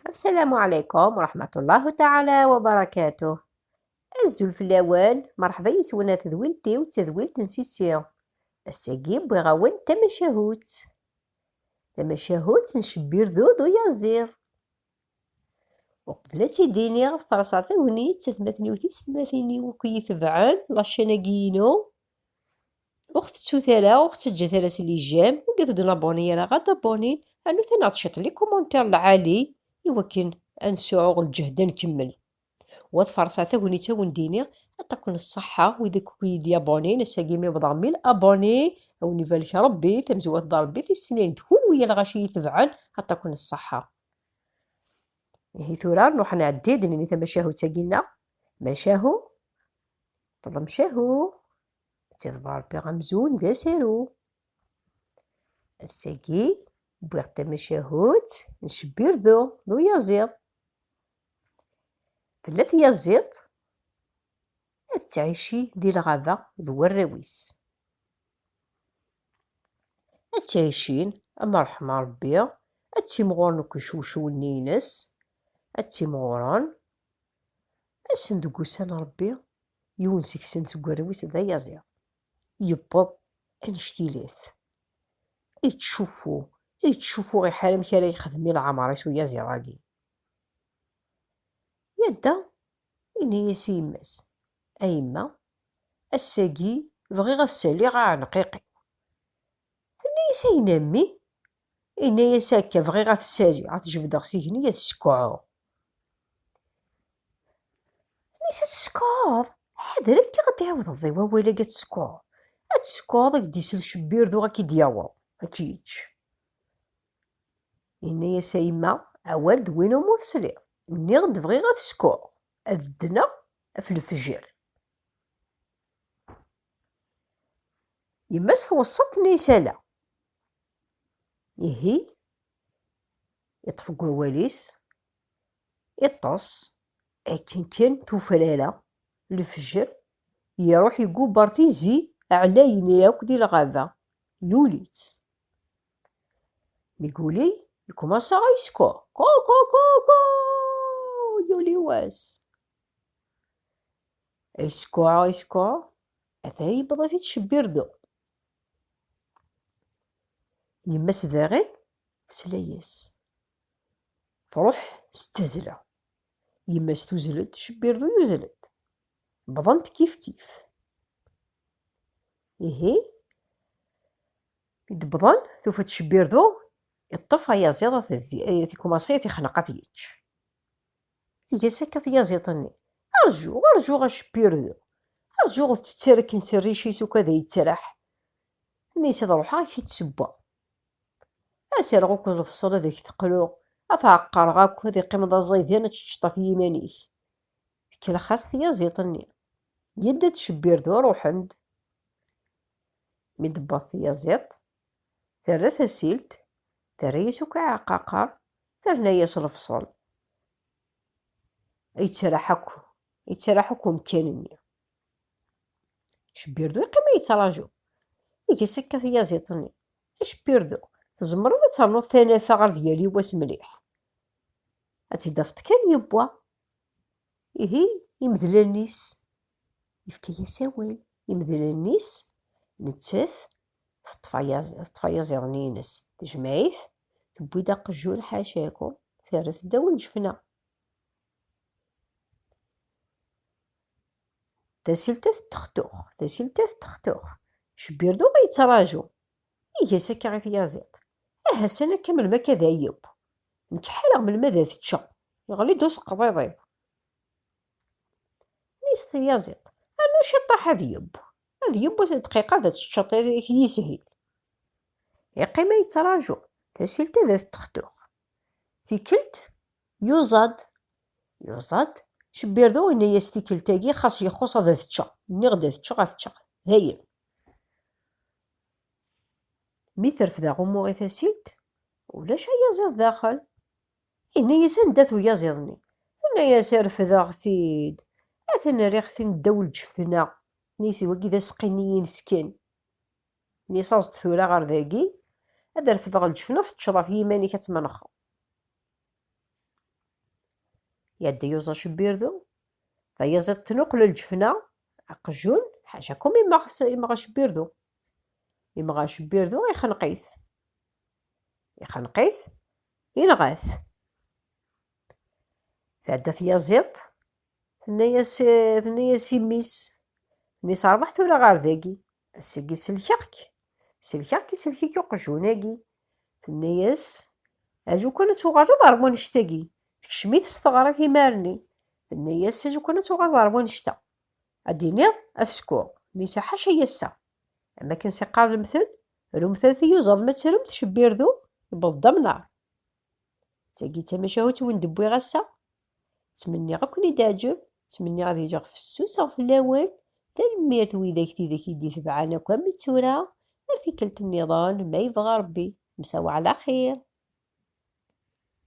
السلام عليكم ورحمة الله تعالى وبركاته. الزول في الأول مرحبا يسونا تذويلتي وتذويلت نسيسيو. الساقيب بغاون تمشاهوت نشبير ذود ويازير. وقبل تيديني غفرصا ثونيت تثمثني وتسمثيني وكي يتبعن لاشيناكينو. وقت تسوثالا وقت تجاثالا سلي جام وقيتو دنا بوني انا غادا بونين انو ثنا تشط لي كومونتير العالي يوكن انسعو الجهد نكمل وظفر ساعته ونيتا ونديني تكون الصحة وذاك ويدي ابوني نساقيمي بضامي الابوني او نيفالك ربي تمزوات ضربي في السنين تكون ويا الغاشي يتبعن تكون الصحة. هي ثورا نروح نعدي دنيني تمشاهو تاقينا مشاهو طلع مشاهو تضبع ربي غمزون دا سارو الساقي بغيت تمشاهوت نشبير ذو يازيض 3 يازيض تعيشي دي الغابة ذو الرويس تعيشين أما رحمة ربي مغورن كشوشو النينس مغورن الصندوق سان ربي يونسك سنت الرويس ذا يازيض يبض انشتيليث يتشوفو غي حالم كرا يخدمي العماريس ويا زيراقي يدا إني يسيمس أيما الساقي بغي غسالي غا نقيقي إني يسينامي إني يساكا بغي غتسالي غتجبد غسيهني يتسكعو إني تسكعوض حذرك كي غتعاود الضيوة ويلا كتسكعو تسكعوض ديسل شبير ذو غاكي دياوض هكيتش إني يسايما عوالد وينو موث سلي إني غد بغي غتسكعو أذدنا في الفجر يمس وسط نيسالا يهي يطفق واليس يطص أكن كان توفلالا الفجر يروح يقوبر تيزي على ياك دي الغابة يوليت يقولي يكوماسا غيسكو كو كو كو كو يولي واس يسكو أثاري بضات يتشبير ذو يمس ذاغن تسلايس تروح ستزلة يمس تزلت شبير ذو يزلت بضنت كيف إهي يدبضن ثوف تشبير ذو يطفها يا زيضة تيكوماسي تيخنقات يتش تيجا ساكت يا زيطني أرجو غشبير ذو أرجو تتسارك نسري شي سوكا ذا يتسرح نيسا روحها كي تسبا أسير غوك الفصل هذاك تقلو أتعقر غاك هذي قيمة دا زايدين تشطا في يمانيك كلا خاص يا زيطني يدا تشبير ذو روحند مدباط يا زيط ثرى ثسيلت ثرى يسوك عقاقر ثرنا ياس الفصل يتسرحكو مكانني شبير ذو قيمة يتراجو يجي سكة يا زيطني شبير ذو تزمر ولا ترنو ثلاثة غير ديالي واس مليح أتدافت كان يبوا إهي يمذل النيس يفكي يساوي يمذل النيس نتساث تطفى يزيغنينس تجمعيث تبوي داق الجول حاشاكم ثالث داول الجفنة تاسيلتاث تختوخ شبير دو غيتراجو إيجا ساكا غيث يازيط سنة كامل ما كذا يب نكحالة من الماذا تتشا يغلي دوس قضيضيب نيس يازيط أنا شطاح هذ يب دقيقة ذات تشط يسهل يقيمة يتراجو تاسيلتا ذات تختوخ في كلت يوزاد شبير ذو إن يستيكل تاقي خاص يخص ذات تشا نغدا تشا غاتشا هايل ميثر في ذا غمو غي تاسيلت ولاش يزيض داخل إنا يسان داثو يزيضني إنا يسار في ذا غثيد أثنا ريخثين داول جفنا نيسي وكي ذا سقينيين سكن نيساز تثورا غير ذاكي أدار في ذا الجفنا فتشضا في يماني كتمنخ يا يوزا شبيردو فيزيد تنقل الجفنة عقجون حاشاكم إما شبيردو إما شبيردو يخنقيث ينغاث فعدا يزيط ثنياس يميس نيس ربحت ولا غير ذاكي السيكي سلكيك وقجوناكي ثنياس اجو كانت توغاز ضربون نشتاكي تكشميت ستغرا ثمارني ثنياس اجو كانت توغاز ضربون نشتا ادينيض اثسكو نيسا حاشا يسا اما كان سيقال المثل المثل ثيوزض ما تسرم تشبيردو يبض نار تاكي تماشاهوت وين دبوي غسا تمني غا كوني تعجب تمني غادي يجي في السوس او في الاوان تنميرت ويداك تيداك يدي تبعانا كامل تورا ارثي كلت النظام ما يبغى ربي مساو على خير.